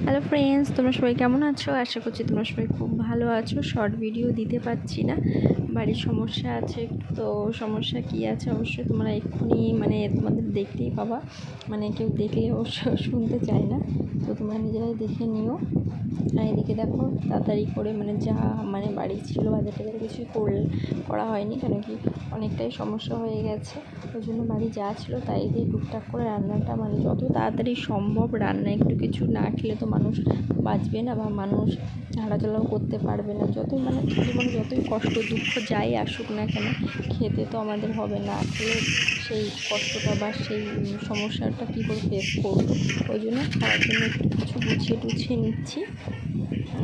Hello friends, তোমরা সবাই কেমন আছো? আশা করছি তোমরা সবাই খুব ভালো আছো। শর্ট ভিডিও দিতে পারছি না, বাড়ির সমস্যা আছে একটু। তো সমস্যা কী আছে অবশ্যই তোমরা এক্ষুনি তোমাদের দেখতেই পাবা। কেউ দেখলে অবশ্য শুনতে চায় না, তো তোমরা নিজেরাই দেখে নিও। আর এদিকে দেখো তাড়াতাড়ি করে যা বাড়ি ছিল বাজার টাজার কিছুই করা হয়নি, কেন কি অনেকটাই সমস্যা হয়ে গেছে। ওই জন্য বাড়ি যা ছিল তাই দিয়ে টুকটাক করে রান্নাটা যত তাড়াতাড়ি সম্ভব রান্না, একটু কিছু না খেলে তো মানুষ বাঁচবে না বা মানুষ হাঁটাচলাও করতে পারবে না। যতই জীবনে যতই কষ্ট দুঃখ যাই আসুক না কেন, খেতে তো আমাদের হবে, না খেলে সেই কষ্টটা বা সেই সমস্যাটা কী করে ফেস করবো। ওই জন্য খাওয়ার জন্য একটু কিছু গুছিয়ে নিচ্ছি।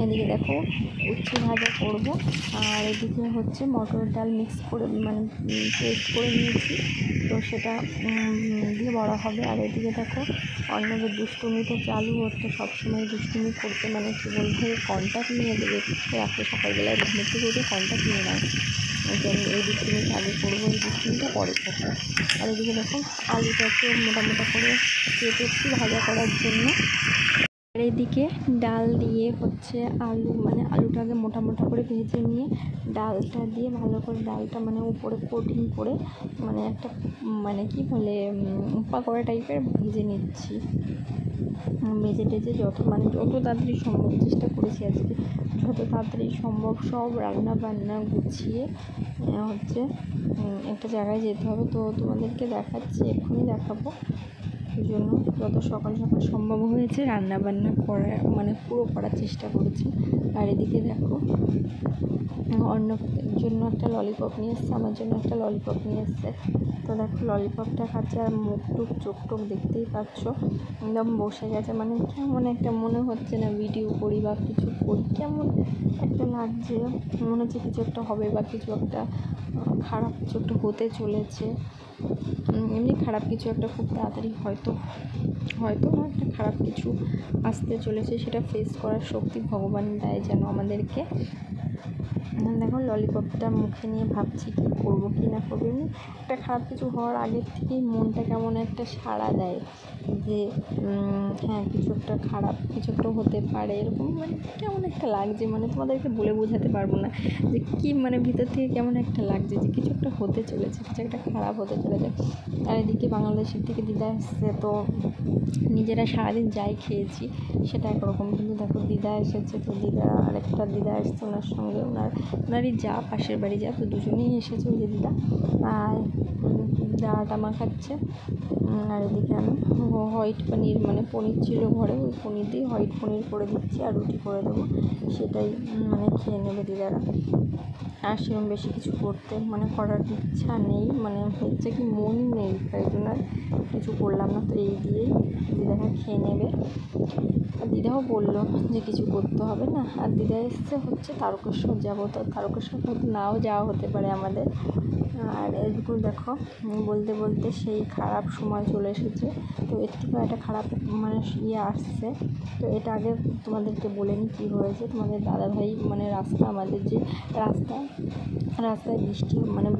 এদিকে দেখো উচ্ছে ভাজা করব, আর এদিকে হচ্ছে মটর ডাল মিক্স করে পেস্ট করে নিয়েছি, তো সেটা দিয়ে বড়া হবে। আর এদিকে দেখো অর্ণবের দুষ্টুমি তো চালু হচ্ছে, সবসময় দুষ্টুমি করতে কী বলবো, কন্ট্যাক্ট নিয়ে দেবে রাত্রে সকালবেলায় ঘুমের থেকে উঠে কন্ট্যাক্ট নিয়ে নেয় যে আমি এই দুষ্টুমিটা আগে করবো, এই দুষ্টুমিটা পরে করবো। আর এদিকে দেখো আলুটাকে মোটা করে কেটেছি ভাজা করার জন্য। আর এদিকে ডাল দিয়ে হচ্ছে আলুটাকে মোটা করে ভেজে নিয়ে ডালটা দিয়ে ভালো করে ডালটা উপরে কোটিং করে একটা কি বলে পাকোড়া টাইপের ভেজে নিচ্ছি। ভেজে টেজে যত তাড়াতাড়ি সম্ভব চেষ্টা করেছি আজকে, যত তাড়াতাড়ি সম্ভব সব রান্না বান্না গুছিয়ে হচ্ছে একটা জায়গায় যেতে হবে। তো তোমাদেরকে দেখাচ্ছি, এক্ষুনি দেখাবো। এই জন্য যত সকাল সম্ভব হয়েছে রান্না বান্না করা পুরো করার চেষ্টা করেছি। আর এদিকে দেখো অন্যর জন্য একটা ললিপপ নিয়ে এসছে, আমার জন্য একটা ললিপপ নিয়ে এসছে। তো দেখো ললিপপটা খাচ্ছে, আর মুখ টুক চোখ টোক দেখতেই পাচ্ছ, একদম বসে গেছে। কেমন একটা মনে হচ্ছে না ভিডিও করি বা কিছু করি, কেমন একটা লাগছে, মনে হচ্ছে কিছু একটা হবে বা কিছু একটা খারাপ কিছু একটা হতে চলেছে। এমনি খারাপ কিছু একটা খুব তাড়াতাড়ি হয়তো না একটা খারাপ কিছু আসতে চলেছে, সেটা ফেস করার শক্তি ভগবান দেয় যেন আমাদেরকে। দেখো ললিপপটা মুখে নিয়ে ভাবছি কী করবো কি না করবো। এমনি একটা খারাপ কিছু হওয়ার আগের থেকেই মনটা কেমন একটা সাড়া দেয় যে হ্যাঁ কিছু একটা খারাপ কিছু একটা হতে পারে, এরকম কেমন একটা লাগছে, তোমাদেরকে বলে বোঝাতে পারবো না যে কী ভিতর থেকে কেমন একটা লাগছে যে কিছু একটা হতে চলেছে, কিছু একটা খারাপ হতে চলেছে। আর এদিকে বাংলাদেশের থেকে দিদা এসছে, তো নিজেরা সারাদিন যাই খেয়েছি সেটা একরকম, কিন্তু দেখো দিদা এসেছে, তো আরেকটা দিদা এসছে, ওনার সঙ্গে ওনারই যা পাশের বাড়ি যা, তো দুজনেই এসেছে। ওই যে দিদা আর ডাটা মাখাচ্ছে। আর এদিকে আমি হোয়াইট পনির পনির ছিল ঘরে, ওই পনির দিয়ে হোয়াইট পনির করে দিচ্ছি আর রুটি করে দেবো, সেটাই খেয়ে নেবে দিদারা। আর সেরকম বেশি কিছু করতে করার ইচ্ছা নেই, হচ্ছে কি মনই নেই, তাই জন্য আর কিছু করলাম না। তো এই দিয়েই দিদারা খেয়ে নেবে। আর দিদাও বললো যে কিছু করতে হবে না। আর দিদা এসছে হচ্ছে তারকেশ্বর যাবো, তো তারকেশ্বর হয়তো নাও যাওয়া হতে পারে আমাদের। আর এরকম দেখো বলতে সেই খারাপ সময় চলে এসেছে, তো এর থেকেও একটা খারাপ আসছে। তো এটা আগে তোমাদেরকে বলে নিই কী হয়েছে। তোমাদের দাদাভাই রাস্তা, আমাদের যে রাস্তায়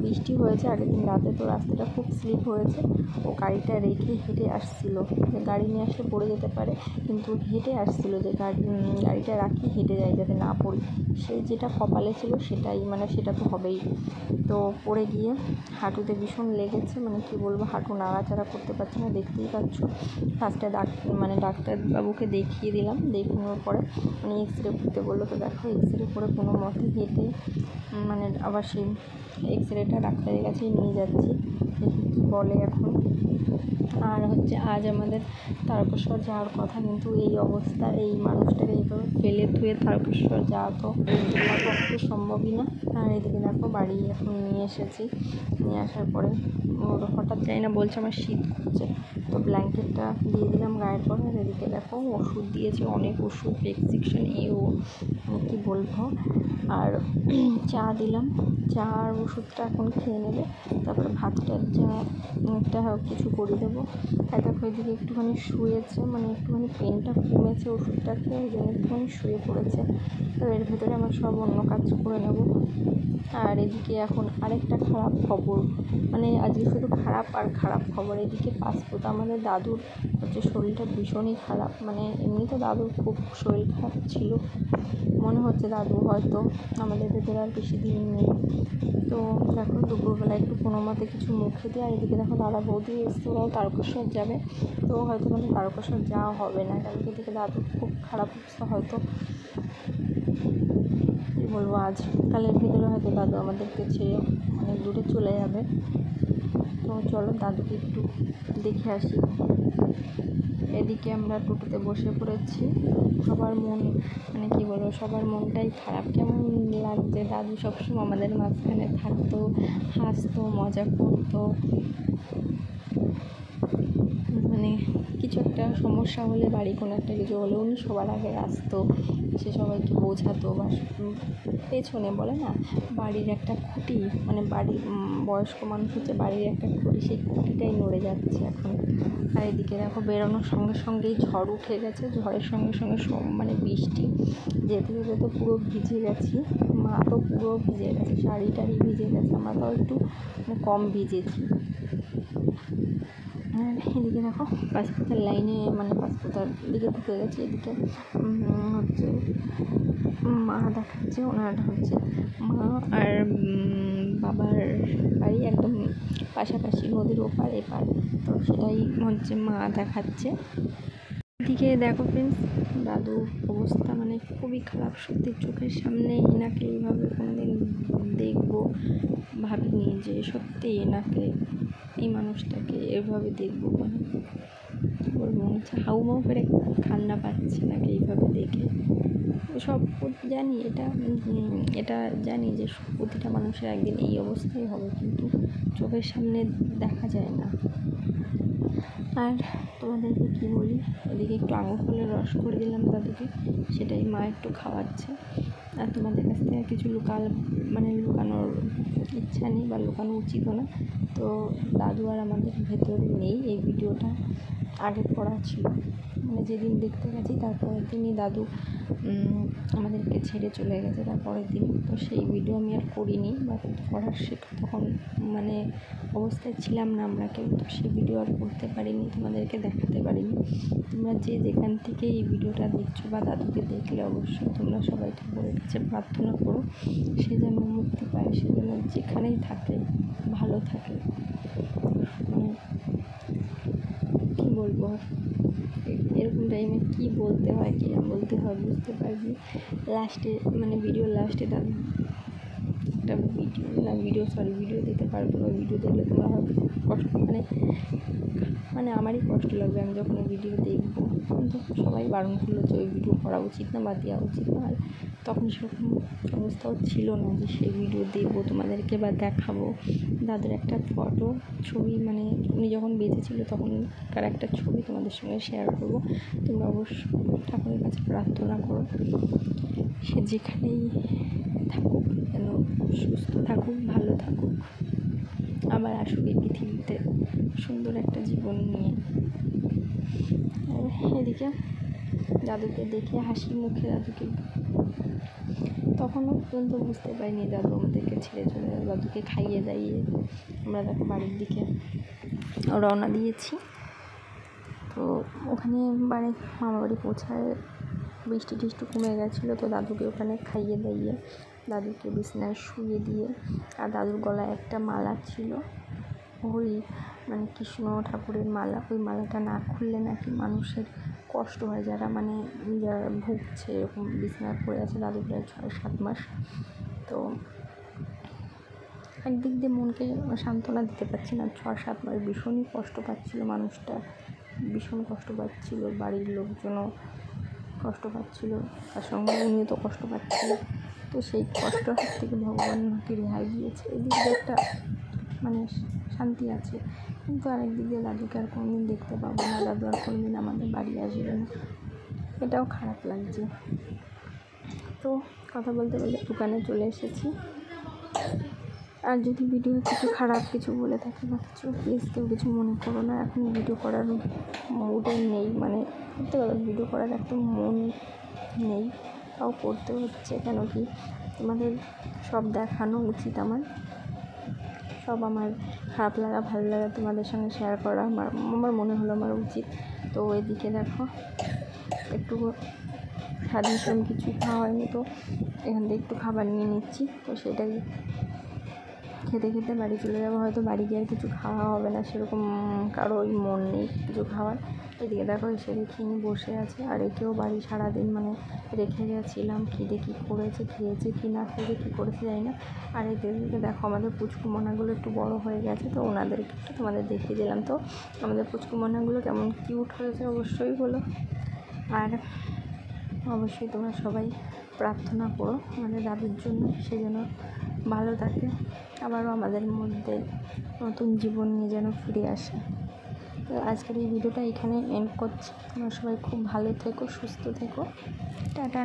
বৃষ্টি হয়েছে আগের দিন রাতে, তো রাস্তাটা খুব স্লিপ হয়েছে। ও গাড়িটা রেখে হেঁটে আসছিলো, যে গাড়ি নিয়ে আসলে পড়ে যেতে পারে, কিন্তু হেঁটে আসছিলো যে গাড়িটা রাখি হেঁটে যায় যাতে না পড়ি, সেই যেটা কপালে ছিল সেটাই সেটা তো হবেই। তো পড়ে গিয়ে হাঁটুতে ভীষণ লেগেছে, কী বলবো, হাঁটু নাড়াচাড়া করতে পারছি না, দেখতেই পাচ্ছ। ফার্স্টে ডাক্তারবাবুকে দেখিয়ে দিলাম, দেখানোর পরে এক্সরে করতে বললো। তো দেখো এক্সরে করে কোনো মতে হেঁটে আবার সেই এক্সরেটা ডাক্তারের কাছেই নিয়ে যাচ্ছি, দেখি কী বলে এখন। আর হচ্ছে আজ আমাদের তারকেশ্বর যাওয়ার কথা, কিন্তু এই অবস্থা, এই মানুষটাকে এইভাবে ফেলে ধুয়ে তারকেশ্বর যাওয়া তো আমার পক্ষে সম্ভবই না। আর এদিকে দেখো বাড়ি এখন নিয়ে এসেছি, নিয়ে আসার পরে ওর হঠাৎ যাই না বলছে আমার শীত করছে, তো ব্ল্যাঙ্কেটটা দিয়ে দিলাম গায়ের পরে। আর এদিকে দেখো ওষুধ দিয়েছে, অনেক ওষুধ, প্রেসক্রিপশন কী বলবো। আর চা দিলাম, চা আর ওষুধটা এখন খেয়ে নেবে, তারপরে ভাতটা যা একটা কিছু করে দেবো। দেবো। আর দেখো এদিকে একটুখানি শুয়েছে, মানে একটুখানি পেনটা কমেছে ওষুধটা খেয়ে, ওই জন্য একটুখানি শুয়ে পড়েছে। তো এর ভেতরে আমার সব অন্য কাজ করে নেব। আর এদিকে এখন আরেকটা খারাপ খবর, মানে আজকে শুধু খারাপ আর খারাপ খবর। এদিকে পাসপোর্ট আমাদের দাদুর হচ্ছে শরীরটা ভীষণই খারাপ, মানে এমনি তো দাদুর খুব শরীর খারাপ ছিল, মনে হচ্ছে দাদু হয়তো আমাদের ভেতরে আর বেশি দিন নেই। তো দেখো দুপুরবেলা একটু কোনো মতে কিছু মুখে দিয়ে, আর এদিকে দেখো দাদা বৌদি এসছে, ওরাও তারকেশ্বর যাবে। তো হয়তো মানে তারকেশ্বর যাওয়া হবে না, কারণ এদিকে দাদুর খুব খারাপ অবস্থা, হয়তো কী বলবো আজকালের ভিতরে হয়তো দাদু আমাদেরকে ছেড়ে অনেক দূরে চলে যাবে। তো চলো দাদুকে একটু দেখে আসি। এদিকে আমরা টোটোতে বসে পড়েছি, সবার মন মানে কী বলবো, সবার মনটাই খারাপ। কেমন লাগছে, দাদু সবসময় আমাদের মাঝখানে থাকতো, হাসতো, মজা করতো, মানে কিছু একটা সমস্যা হলে বাড়ি কোনো একটা কিছু হলে উনি সবার আগে আসতো, সে সবাইকে বোঝাতো। বা পেছনে বলে না বাড়ির একটা খুঁটি, মানে বাড়ির বয়স্ক মানুষ হচ্ছে বাড়ির একটা খুঁটি, সেই খুঁটিটাই নড়ে যাচ্ছে এখন। আর এদিকে দেখো বেরোনোর সঙ্গে সঙ্গেই ঝড় উঠে গেছে, ঝড়ের সঙ্গে সঙ্গে মানে বৃষ্টি, যেতে যেতে তো পুরো ভিজে গেছি, মা তো পুরো ভিজে গেছে, শাড়ি টাড়ি ভিজে গেছে, আমরা তো একটু কম ভিজেছি। আর এদিকে দেখো পাসপোর্টের লাইনে, মানে পাসপোর্টের দিকে ঢুকে গেছে। এদিকে হচ্ছে মা দেখাচ্ছে, ওনারা হচ্ছে মা আর বাবার বাড়ি একদম পাশাপাশি, নদীর ওপার এপার, তো সেটাই হচ্ছে মা দেখাচ্ছে। এদিকে দেখো ফ্রেন্ডস, দাদুর অবস্থা মানে খুবই খারাপ, সত্যি চোখের সামনে এনাকে এইভাবে কোনোদিন দেখবো ভাবিনি, যে সত্যি এনাকে, এই মানুষটাকে এভাবে দেখবো, মানে কী বলবো, মনে হচ্ছে হাউমাউ করে কান্না পাচ্ছে এনাকে এইভাবে দেখে। সব জানি, এটা জানি যে প্রতিটা মানুষের একদিন এই অবস্থাই হবে, কিন্তু চোখের সামনে দেখা যায় না। আর তোমাদেরকে কী বলি, এদিকে একটু আঙুর ফলের রস করে দিলাম দাদুকে, সেটাই মা একটু খাওয়াচ্ছে। আর তোমাদের কাছ থেকে কিছু লুকানোর ইচ্ছা নেই, বা লুকানো উচিতও না। তো দাদু আর আমাদের ভেতরে নেই, এই ভিডিওটা আগে করা ছিল, মানে যেদিন দেখতে গেছি তারপরের দিনই দাদু আমাদেরকে ছেড়ে চলে গেছে, তারপরের দিন। তো সেই ভিডিও আমি আর করিনি, বা করার তখন মানে অবস্থায় ছিলাম না আমরা কেউ, তো সেই ভিডিও আর করতে পারিনি, তোমাদেরকে দেখাতে পারিনি। তোমরা যে যেখান থেকে এই ভিডিওটা দেখছো বা দাদুকে দেখলে অবশ্যই তোমরা সবাই ঠাকুরের কাছে প্রার্থনা করো, সে যেন মুক্তি পায়, সে যেন যেখানেই থাকে ভালো থাকে। মানে কী বলবো, এরকম টাইমে কী বলতে হয়, কী না বলতে হয় বুঝতে পারবি। লাস্টে মানে ভিডিওর লাস্টে দাদু একটা ভিডিও দিতে পারবো না, ভিডিও দেখলে তোমরা হয়তো কষ্ট, মানে আমারই কষ্ট লাগবে আমি যখন ওই ভিডিও দেখবো, কিন্তু সবাই বারণ করলো যে ওই ভিডিও করা উচিত না বা দেওয়া উচিত না। আর তখন সেরকম অবস্থাও ছিল না যে সেই ভিডিও দেবো তোমাদেরকে বা দেখাবো। দাদুর একটা ফটো ছবি, মানে উনি যখন বেঁচে ছিল তখনকার একটা ছবি তোমাদের সঙ্গে শেয়ার করবো। তোমরা অবশ্যই ঠাকুরের কাছে প্রার্থনা করো, সে যেখানেই থাকুক যেন সুস্থ থাকুক, ভালো থাকুক, আবার আসুক এই পৃথিবীতে সুন্দর একটা জীবন নিয়ে। আর এদিকে দাদুকে দেখে হাসি মুখে দাদুকে, তখনও পর্যন্ত বুঝতে পারিনি দাদু আমাদেরকে ছেড়ে চলে যাবে। দাদুকে খাইয়ে দাইয়ে আমরা দেখো বাড়ির দিকে রওনা দিয়েছি। তো ওখানে মামা বাড়ি পৌঁছায় বৃষ্টি টিষ্টি কমে গেছিলো, তো দাদুকে ওখানে খাইয়ে দাইয়ে দাদুকে বিছানায় শুয়ে দিয়ে, আর দাদুর গলায় একটা মালা ছিল, ওই মানে কৃষ্ণ ঠাকুরের মালা, ওই মালাটা না খুললে নাকি মানুষের কষ্ট হয়, যারা ভুগছে এরকম বিছানায় পড়ে আছে দাদু প্রায় 6-7 মাস। তো একদিক দিয়ে মনকে সান্ত্বনা দিতে পারছি না, 6-7 মাস ভীষণই কষ্ট পাচ্ছিল মানুষটা, ভীষণ কষ্ট পাচ্ছিল, বাড়ির লোকজনও কষ্ট পাচ্ছিল, তার সঙ্গে উনিও তো কষ্ট পাচ্ছিল। তো সেই কষ্টের হাত থেকে ভগবান নাকি রেহাই দিয়েছে, এদিক দিয়ে একটা মানে শান্তি আছে। কিন্তু আরেকদিক দিয়ে দাদুকে আর কোনোদিন দেখতে পাবো না, দাদু আর কোনোদিন আমাদের বাড়ি আসবে না, এটাও খারাপ লাগছে। তো কথা বলতে বলতে দোকানে চলে এসেছি। আর যদি ভিডিও কিছু খারাপ কিছু বলে থাকি বা কিছু, প্লিজ কেউ কিছু মনে করো না। এখন ভিডিও করার মুডে নেই, মানে সত্যি কথা ভিডিও করার একটু মন নেই, তাও করতে হচ্ছে। কেন কি তোমাদের সব দেখানো উচিত আমার, সব আমার খারাপ লাগা ভালো লাগা তোমাদের সঙ্গে শেয়ার করা আমার মনে হলো আমার উচিত। তো এদিকে দেখো একটু সারাদিন কিছুই খাওয়া হয়নি, তো এখান থেকে একটু খাবার নিয়ে নিচ্ছি। তো সেটাই খেতে খেতে বাড়ি চলে যাবো। হয়তো বাড়ি গিয়ে আর কিছু খাওয়া হবে না, সেরকম কারোই মন নেই কিছু খাওয়ার। এদিকে দেখো এসে দেখি বসে আছে, আর একেও বাড়ি সারাদিন মানে রেখে গেছিলাম, খিদে কী করেছে, খেয়েছে কি না খেয়েছে কী করেছে জানি না। আর এদিকে দেখো আমাদের পুচকুমনাগুলো একটু বড় হয়ে গেছে, তো ওনাদেরকে একটু তোমাদের দেখিয়ে দিলাম। তো আমাদের পুচকুমনাগুলো কেমন কিউট হয়েছে অবশ্যই বলো। আর অবশ্যই তোমরা সবাই প্রার্থনা করো আমাদের দাদুর জন্য, সে যেন ভালো থাকে, আবারও আমাদের মধ্যে নতুন জীবন নিয়ে যেন ফিরে আসে। তো আজকের এই ভিডিওটা এখানে এন্ড করছি। তোমরা সবাই খুব ভালো থেকো, সুস্থ থেকো, টাটা।